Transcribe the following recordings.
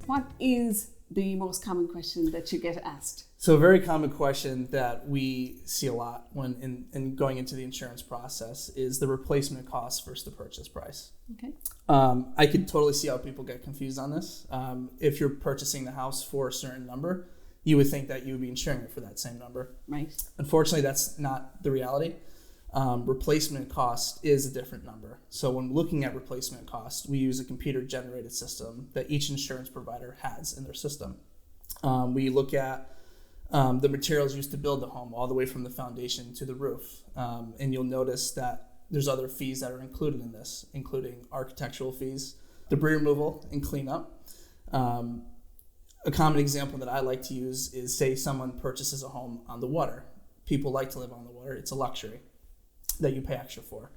what is the most common question that you get asked? So a very common question that we see a lot when in going into the insurance process is the replacement cost versus the purchase price. Okay. I could totally see how people get confused on this. If you're purchasing the house for a certain number, you would think that you would be insuring it for that same number. Right. Unfortunately, that's not the reality. Replacement cost is a different number. So when looking at replacement cost, we use a computer-generated system that each insurance provider has in their system. We look at the materials used to build the home, all the way from the foundation to the roof. And you'll notice that there's other fees that are included in this, including architectural fees, debris removal, and cleanup. A common example that I like to use is, say someone purchases a home on the water. People like to live on the water. It's a luxury that you pay extra for.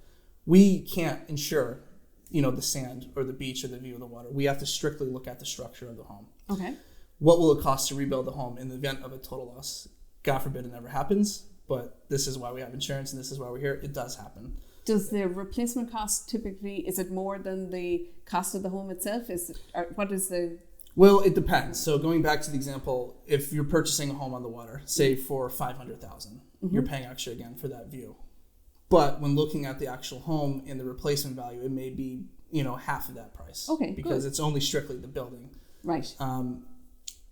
We can't insure, the sand or the beach or the view of the water. We have to strictly look at the structure of the home. Okay. What will it cost to rebuild the home in the event of a total loss? God forbid it never happens, but this is why we have insurance and this is why we're here. It does happen. Does the replacement cost typically, is it more than the cost of the home itself? What is the... Well, it depends. So going back to the example, if you're purchasing a home on the water, say for $500,000, you're paying extra again for that view. But when looking at the actual home and the replacement value, it may be, half of that price. Okay, because good. It's only strictly the building. Right.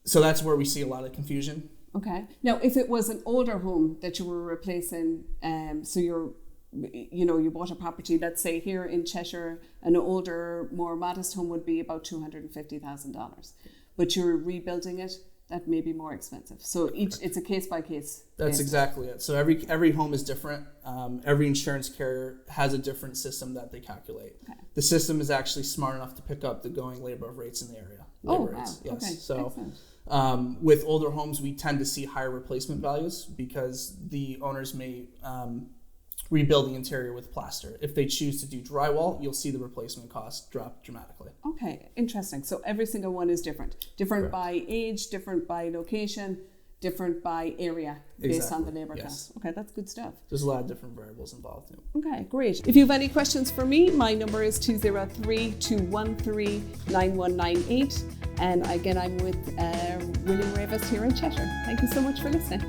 So that's where we see a lot of confusion. Okay. Now, if it was an older home that you were replacing, so you bought a property, let's say here in Cheshire, an older, more modest home would be about $250,000. But you're rebuilding it, that may be more expensive. So it's a case by case. That's exactly it. So every home is different. Every insurance carrier has a different system that they calculate. Okay. The system is actually smart enough to pick up the going labor of rates in the area. Labor rates, wow. yes. Okay. So excellent. with older homes, we tend to see higher replacement values because the owners may rebuild the interior with plaster. If they choose to do drywall, you'll see the replacement cost drop dramatically. Okay, interesting. So every single one is different. Different Correct. By age, different by location, different by area, based on the labor Yes. cost. Okay, that's good stuff. There's a lot of different variables involved. Okay, great. If you have any questions for me, my number is 203-213-9198. And again, I'm with William Raveis here in Cheshire. Thank you so much for listening.